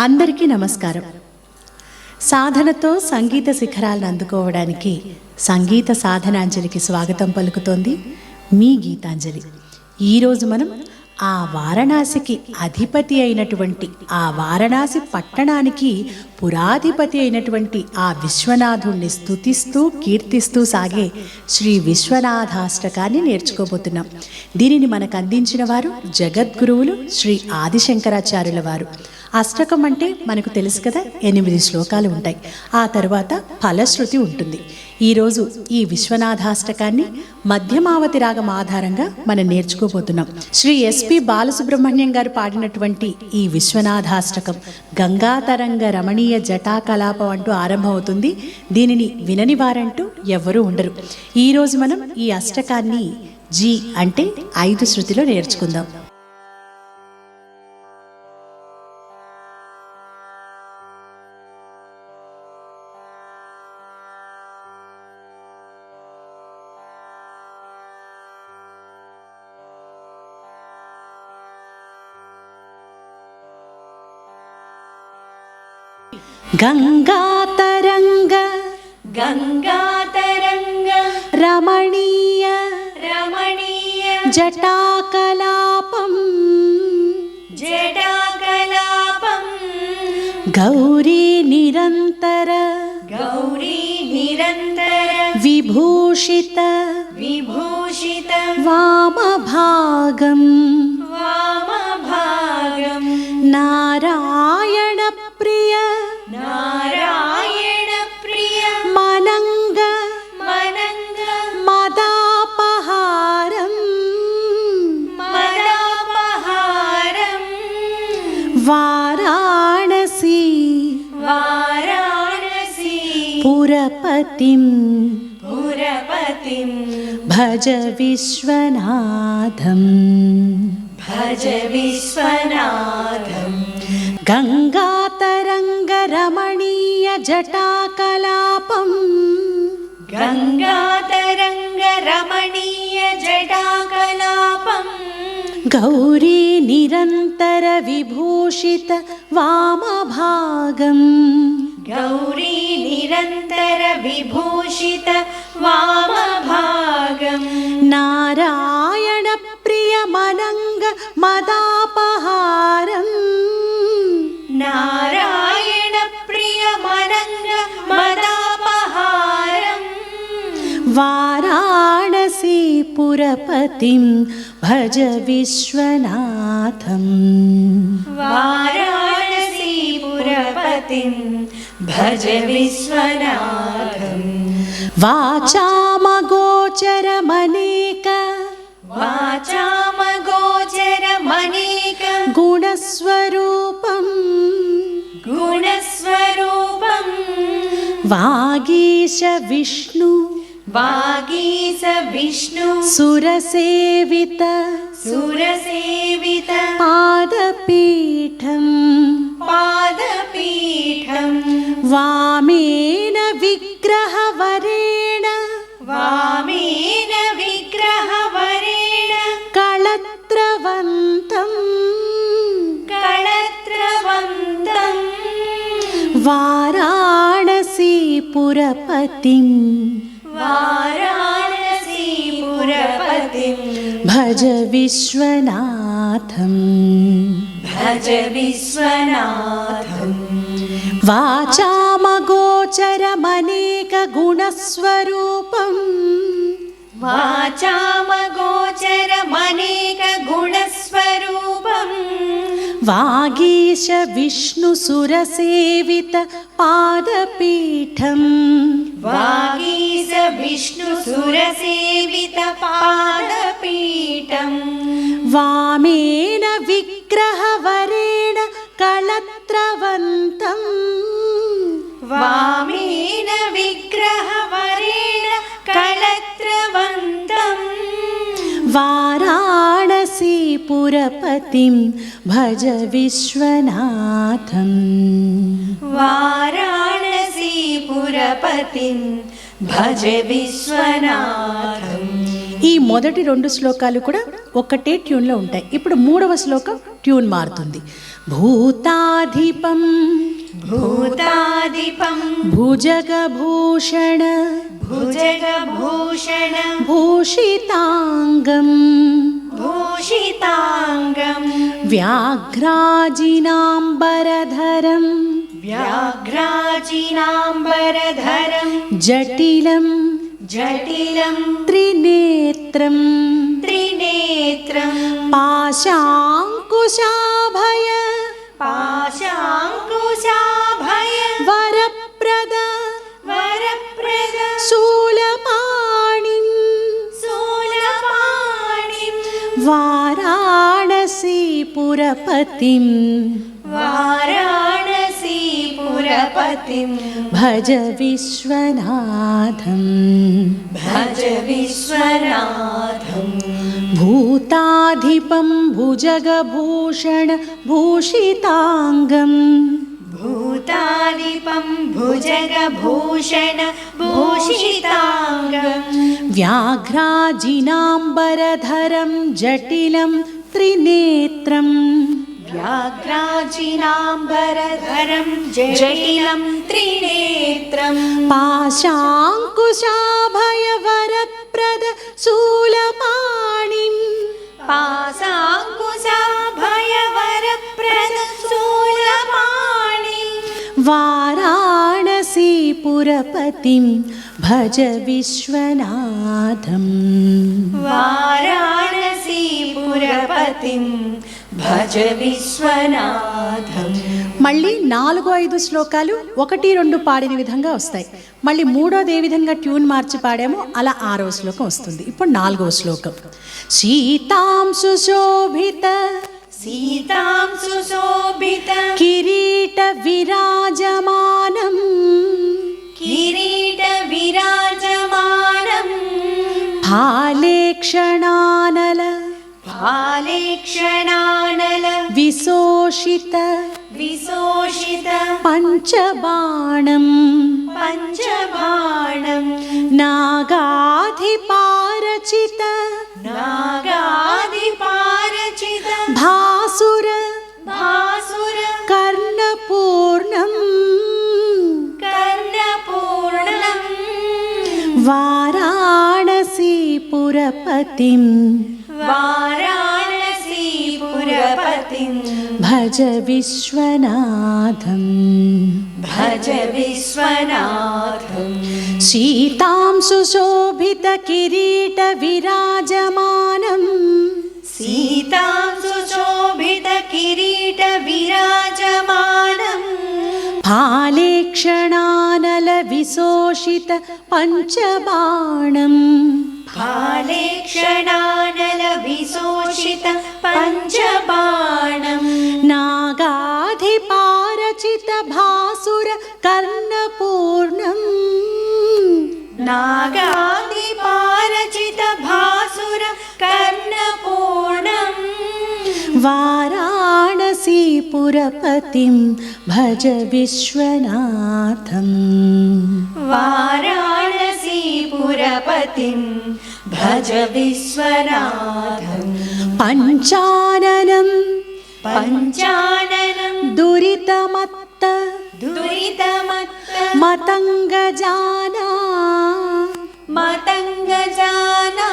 అందరికీ నమస్కారం. సాధనతో సంగీత శిఖరాలను అందుకోవడానికి సంగీత సాధనాంజలికి స్వాగతం పలుకుతోంది మీ గీతాంజలి. ఈరోజు మనం ఆ వారణాసికి అధిపతి అయినటువంటి, ఆ వారణాసి పట్టణానికి పురాధిపతి అయినటువంటి ఆ విశ్వనాథుణ్ణి స్తుతిస్తూ కీర్తిస్తూ సాగే శ్రీ విశ్వనాథాష్టకాన్ని నేర్చుకోబోతున్నాం. దీనిని మనకు అందించిన వారు జగద్గురువులు శ్రీ ఆదిశంకరాచార్యుల వారు. అష్టకం అంటే మనకు తెలుసు కదా, 8 శ్లోకాలు ఉంటాయి. ఆ తర్వాత ఫలశ్రుతి ఉంటుంది. ఈరోజు ఈ విశ్వనాథాష్టకాన్ని మధ్యమావతి రాగం ఆధారంగా మనం నేర్చుకోబోతున్నాం. శ్రీ ఎస్పి బాలసుబ్రహ్మణ్యం గారు పాడినటువంటి ఈ విశ్వనాథాష్టకం గంగాతరంగ రమణీయ జటాకలాపం అంటూ ఆరంభమవుతుంది. దీనిని వినని వారంటూ ఎవ్వరూ ఉండరు. ఈరోజు మనం ఈ అష్టకాన్ని జీ అంటే 5 శృతిలో నేర్చుకుందాం. గంగాతరంగ గంగాతరంగ రమణీయ రమణీయ జటాకలాపం జటాకలాపం గౌరీ నిరంతర గౌరీ నిరంతర విభూషిత విభూషిత వామభాగం వామభాగం నారాయణ ప్రియ నారాయణ ప్రియ మనంగ మనంగ మదాపహారం మదాపహారం వారాణసీ వారాణసీ పురపతిం పురపతిం భజ విశ్వనాథం భజ విశ్వనాథం గంగాతరంగ రమణీయ జటాకలాపం గంగాతరంగ రమణీయ జటాకలాపం గౌరీ నిరంతర విభూషిత వామభాగం గౌరీ నిరంతర విభూషిత వామభాగం నారాయణ ప్రియ మనంగ మదాపహారం నారాయణ ప్రియ మనంగ మదాపహారం వారాణసీ పురపతిం భజ విశ్వనాథం వారాణసీ పురపతిం భజ విశ్వనాథం వాచామగోచరమనేక వాచామగోచరమనేక గుణస్వరూపం గుణస్వరూపం వాగీశ విష్ణు వాగీశ విష్ణు సురసేవిత సురసేవిత పాదపీఠం పాదపీఠం వామేన విగ్రహవరేణ వామేన విగ్రహవరేణ కళత్రవంతం కళత్రవంతం వారాణసీ పురపతిం వారాణసీ పురపతిం భజ విశ్వనాథం భజ విశ్వనాథం వాచామగోచరమనేక గుణస్వరూపం వాచామగోచరమనేక గుణస్వరూపం వాగీశ విష్ణు సురసేవిత పాదపీఠం వాగీశ విష్ణు సురసేవిత పాదపీఠం వామేన విగ్రహవరేణ కళత్రవంతం వామేన విగ్రహవరేణ కళత్రవంతం వారాణసీ పురపతిం భజ విశ్వనాథం వారాణసీ పురపతిం భజ విశ్వనాథం ఈ మొదటి 2 శ్లోకాలు కూడా ఒకటే ట్యూన్లో ఉంటాయి. ఇప్పుడు 3వ శ్లోకం ట్యూన్ మారుతుంది. భూతాధిపం భూతాధిపం భుజగభూషణ భుజగభూషణ భూషితాంగం భూషితాంగం వ్యాఘ్రాజినాంబరధరం వ్యాఘ్రాజినాంబరధరం జటిలం జటిలం త్రినేత్రం త్రినేత్రం పాశాంకుశాభయ పాశాంకుశాభయ వరప్రద వరప్రద శూలపాణిం శూలపాణిం వారాణసీపురపతిం వారాణసీపురపతిం భజ విశ్వనాథం భజ విశ్వనాథం భూతాధిపం భుజగభూషణ భూషితాంగం భూతాధిపం భుజగభూషణ భూషితాంగం వ్యాఘ్రాజినాంబరధరం జటిలం త్రినేత్రం వ్యాఘ్రాజినాంబరధరం జటిలం త్రినేత్రం పాశాంకుశాభయ వరప్రద శూలపాణిం పాశాంకుశాభయ వరప్రద శూలపాణిం వారాణసీపురపతిం భజ విశ్వనాథం వారాణసీపురపతిం భజ విశ్వనాథం. మళ్ళీ 4-5 శ్లోకాలు 1-2 పాడిన విధంగా వస్తాయి. మళ్ళీ 3వది ఏ విధంగా ట్యూన్ మార్చి పాడామో అలా 6వ శ్లోకం వస్తుంది. ఇప్పుడు 4వ శ్లోకం. సీతాం సుశోభిత సీతాం సుశోభిత కిరీట విరాజమానం కిరీట విరాజమానం ఫాలేక్షణానల ఫాలేక్షణానల విశోషిత విశోషిత పంచబాణం పంచబాణం నాగాధిపారచిత నాగాదిపారచిత భాసుర భాసుర కర్ణపూర్ణం కర్ణపూర్ణం వారాణసీపురపతిం వారాణసీపురపతిం భజ విశ్వనాథం భజ విశ్వనాథం. సీతాం సుశోభిత కిరీట విరాజమానం సీతాం సుశోభిత కిరీట విరాజమానం ఫాలేక్షణానల విశోషిత పంచబాణం ఫాలేక్షణానల విశోషిత పంచబాణం నాగాధిపారచిత భాసుర కర్ణపూర్ణం నాగాదిపారచిత భాసుర కర్ణపూర్ణం వారాణసీపురపతిం భజ విశ్వనాథం వారాణసీపురపతిం భజ విశ్వనాథం. పంచాననం పంచాననం దురితమత్త దురితమత్త మతంగజానా మతంగజానా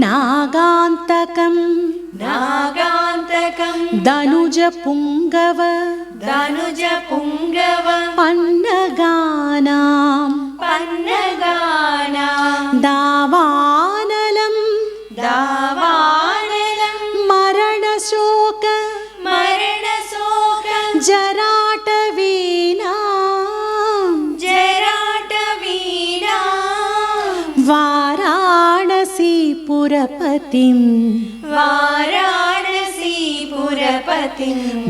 నాగాంతకం నాగాంతకం ధనుజ పుంగవ ధనుజ పుంగవ పన్నగానాం పన్నగానా దావానలం దావానలం మరణశోక మరణశోక జరాటవీనా జరాటవీనా వారాణసీపురపతిం వారాణసీపురపతిం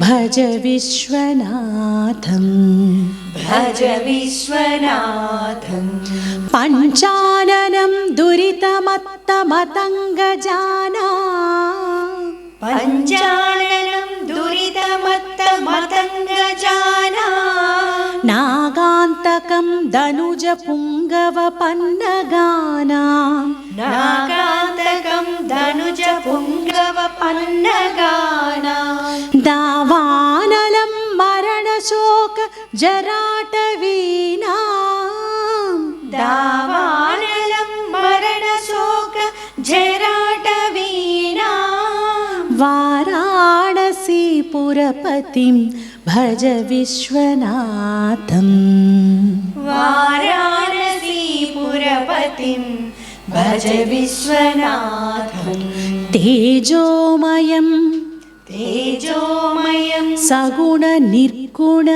భజ విశ్వనాథం భజ విశ్వనాథం. పంచాననం దురితమత్త మతంగజానా పంచాననం దురితమత్త మతంగజానా నాగాంత नागान्तकं दनुज पुङ्गव पन्नगानां नागान्तकं धनुज पुङ्गव पन्नगानां दावानलं मरणशोक जराटवीनां दावानलं मरणशोक जराटवीणां वाराणसीपुरपतिं भज विश्वनाथम् वाराणसीपुरपतिं भज विश्वनाथं तेजोमयं तेजोमयं सगुणनिर्गुण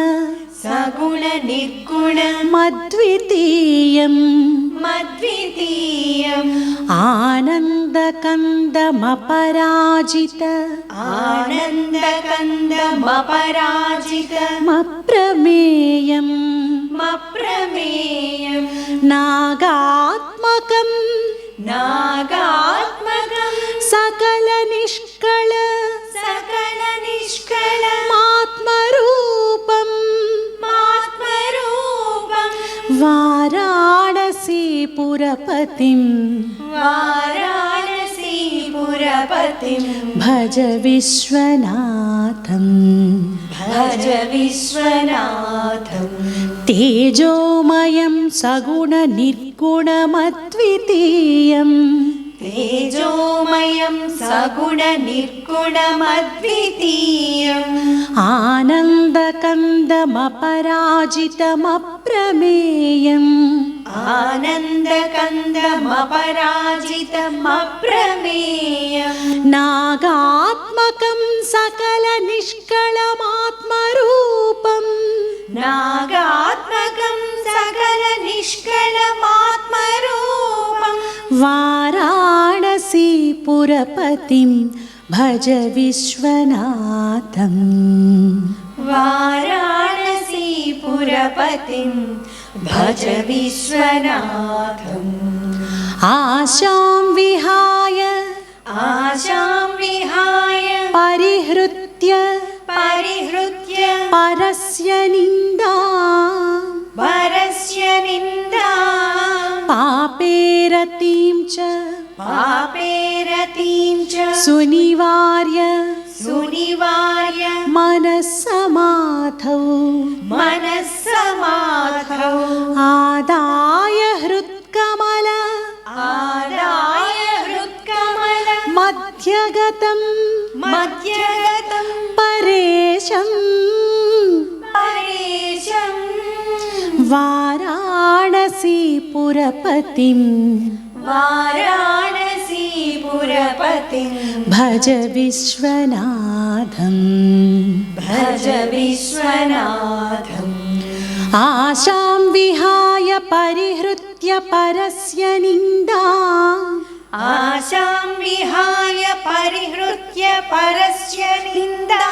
सगुणनिर्गुणम् अद्वितीयम् मद्वितीयम् आनन्दकन्दमपराजित आनन्दकन्दमपराजितमप्रमेयम् मप्रमेयम् नागात्मकं नागात्मकं सकलनिष्कळ सकलनिष्कलमात्मरूपम् वाराणसीपुरपतिं वाराणसीपुरपतिं भज विश्वनाथम् भज विश्वनाथं तेजोमयं सगुणनिर्गुणमद्वितीयम् तेजोमयं सगुणनिर्गुणमद्वितीयम् आनन्दकन्दमपराजितमप्रमेयम् आनन्दकन्दमपराजितमप्रमेयम् नागात्मकं सकलनिष्कळमात्मरूपम् नागात्मकं सकलनिष्कलमात्मरूपम् वाराणसीपुरपतिं भज विश्वनाथम् वाराणसीपुरपतिं भज विश्वनाथम् आशां विहाय परिहृत्य परस्य निन्दा पापेरतीं च सुनिवार्य मनस्समाधौ आदाय हृत्कमल मध्यगतं परेशम् वाराणसीपुरपतिं भज विश्वनाथम् भज विश्वनाथम् आशां विहाय परिहृत्य परस्य निन्दा आशां विहाय परिहृत्य परस्य निन्दा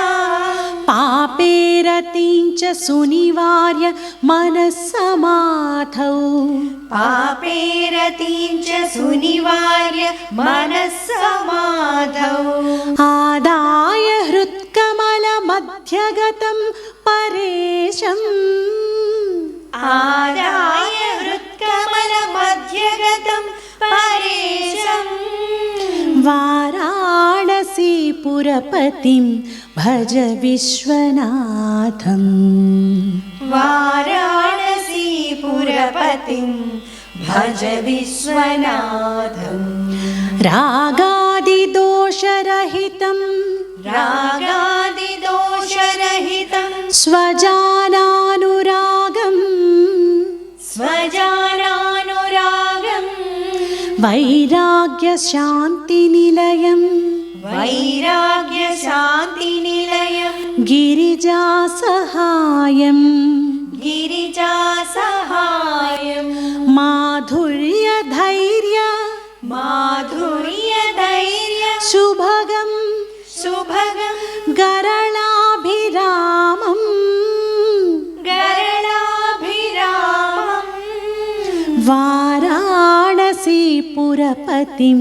पापेरतीं च सुनिवार्य मनस्समाधौ आदाय हृत्कमलमध्यगतं परेशम् वाराणसीपुरपतिं भज विश्वनाथम् वाराणसीपुरपतिं भज विश्वनाथम् रागादिदोषरहितं स्वजानानुरागम् वैराग्यशान्तिनिलयम् गिरिजासहायम् माधुर्यधैर्य शुभगं गरलाभिरामम् वाराणसीपुरपतिं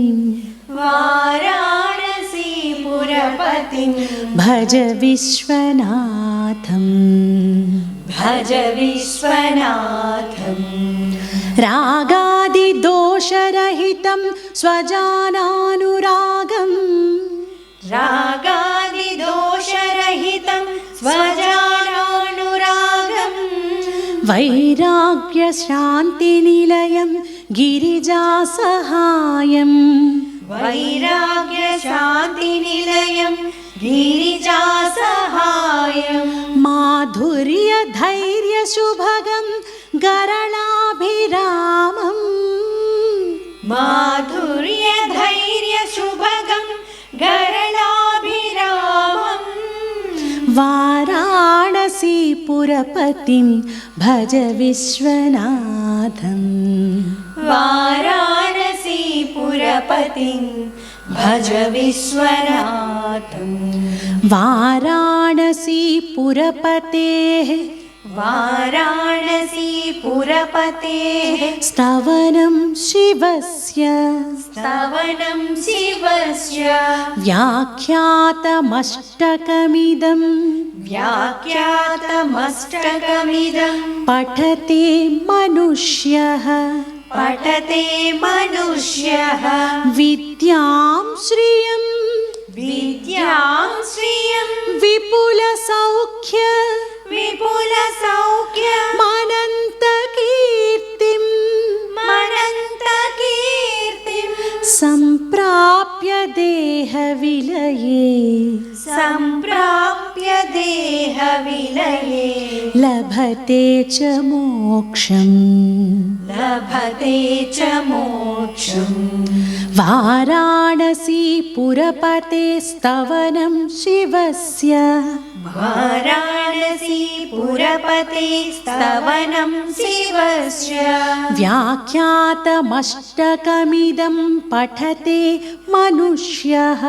भज विश्वनाथम् भज विश्वनाथम् रागादिदोषरहितं स्वजानानुरागम् रागादिदोषरहितं स्वजानानुरागम् वैराग्यशान्तिनिलयं गिरिजासहायम् वैराग्यशान्तिनिलयं गिरिजासहायम् माधुर्यधैर्यसुभगं गरलाभिरामम् माधुर्यधैर्यसुभगं गरलाभिरामम् वाराणसीपुरपतिं भज विश्वनाथम् वाराणसीपुरपतिं भज विश्वनाथम् वाराणसीपुरपतेः वाराणसीपुरपतेः स्तवनं शिवस्य स्तवनं शिवस्य व्याख्यातमष्टकमिदं व्याख्यातमष्टकमिदं पठते मनुष्यः पठते मनुष्यः विद्यां श्रियं विद्यां श्रियं विपुलसौख्य विपुलसौख्यमनन्तकीर्तिं सम्प्राप्य देहविलये सम्प्राप्य देहविलये लभते च मोक्षम् लभते च मोक्षम् वाराणसीपुरपते स्तवनं शिवस्य वाराणसीपुरपते स्तवनं शिवस्य व्याख्यातमष्टकमिदं पठते मनुष्यः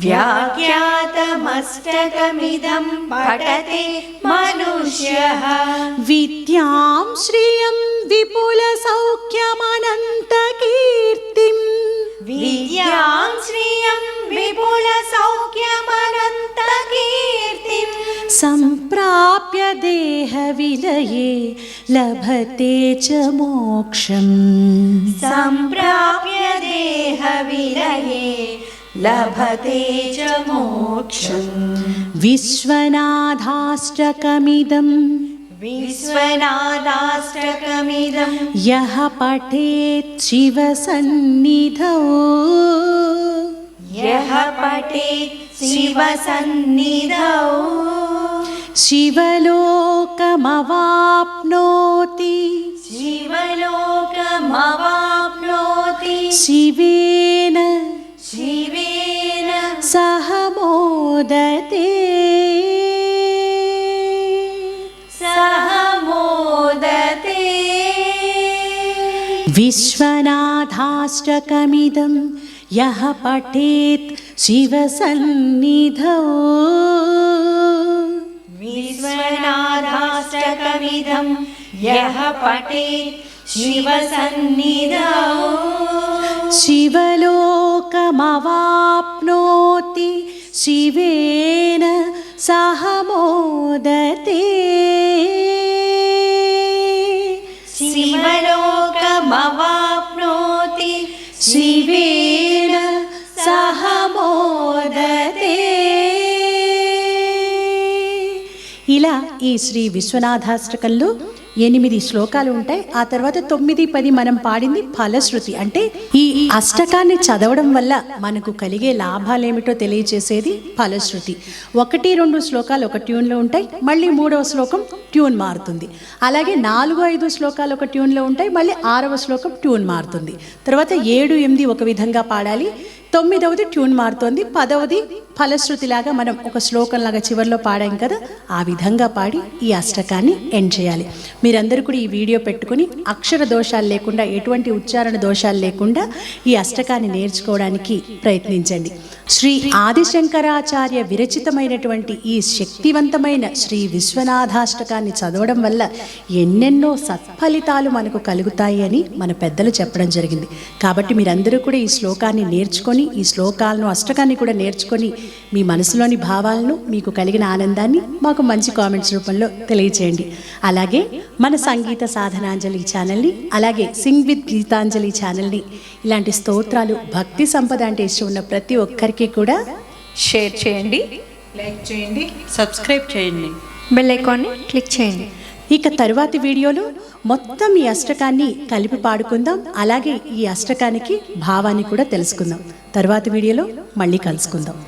व्याख्यातमष्टकमिदं पठते मनुष्यः विद्यां श्रियं विपुलसौख्यमनन्तकीर्तिम् विद्यां श्रियं विपुलसौख्यमनन्तकीर्तिं सम्प्राप्य देहविलये लभते च मोक्षम् सम्प्राप्य देहविलये लभते च मोक्षम् विश्वनाथाष्टकमिदं विश्वनाथाष्टकमिदं यः पठेत् शिवसन्निधौ यः पठेत् शिवसन्निधौ शिवलोकमवाप्नोति शिवलोकमवाप्नोति शिवेन शिवेन सह मोदते सह मोदते विश्वनाथाष्टकमिदं यः पठेत् शिवसन्निधौ विश्वनाथाष्टकमिदं यः पठेत् शिवसन्निधौ शिवलोकमवाप्नोति शिवेन सह मोदते शिवलोकमवाप्नोति शिवेन सह मोदते ఇలా ఈ శ్రీ విశ్వనాథాష్టకంలో 8 శ్లోకాలు ఉంటాయి. ఆ తర్వాత 9, 10 మనం పాడింది ఫలశ్రుతి. అంటే ఈ అష్టకాన్ని చదవడం వల్ల మనకు కలిగే లాభాలేమిటో తెలియచేసేది ఫలశ్రుతి. 1, 2 శ్లోకాలు ఒక ట్యూన్లో ఉంటాయి, మళ్ళీ 3వ శ్లోకం ట్యూన్ మారుతుంది. అలాగే 4, 5 శ్లోకాలు ఒక ట్యూన్లో ఉంటాయి, మళ్ళీ 6వ శ్లోకం ట్యూన్ మారుతుంది. తర్వాత 7, 8 ఒక విధంగా పాడాలి, 9వది ట్యూన్ మారుతోంది, 10వది ఫలశ్రుతిలాగా మనం ఒక శ్లోకంలాగా చివరిలో పాడాం కదా, ఆ విధంగా పాడి ఈ అష్టకాన్ని ఎండ్ చేయాలి. మీరందరూ కూడా ఈ వీడియో పెట్టుకుని అక్షర దోషాలు లేకుండా, ఎటువంటి ఉచ్చారణ దోషాలు లేకుండా ఈ అష్టకాన్ని నేర్చుకోవడానికి ప్రయత్నించండి. శ్రీ ఆదిశంకరాచార్య విరచితమైనటువంటి ఈ శక్తివంతమైన శ్రీ విశ్వనాథాష్టకాన్ని చదవడం వల్ల ఎన్నెన్నో సత్ఫలితాలు మనకు కలుగుతాయి అని మన పెద్దలు చెప్పడం జరిగింది. కాబట్టి మీరందరూ కూడా ఈ శ్లోకాన్ని నేర్చుకొని నేర్చుకొని ఈ శ్లోకాలను అష్టకాన్ని కూడా నేర్చుకొని మీ మనసులోని భావాలను మీకు కలిగిన ఆనందాన్ని మాకు మంచి కామెంట్స్ రూపంలో తెలియచేయండి. అలాగే మన సంగీత సాధనాంజలి ఛానల్ని, అలాగే సింగ్ విత్ గీతాంజలి ఛానల్ని, ఇలాంటి స్తోత్రాలు భక్తి సంపద అంటే ఇష్టం ఉన్న ప్రతి ఒక్కరికి కూడా షేర్ చేయండి, లైక్ చేయండి, సబ్స్క్రైబ్ చేయండి, బెల్ ఐకాన్ని క్లిక్ చేయండి. ఇక తరువాతి వీడియోలో మొత్తం ఈ అష్టకాన్ని కలిపి పాడుకుందాం. అలాగే ఈ అష్టకానికి భావాన్ని కూడా తెలుసుకుందాం. తరువాతి వీడియోలో మళ్ళీ కలుసుకుందాం.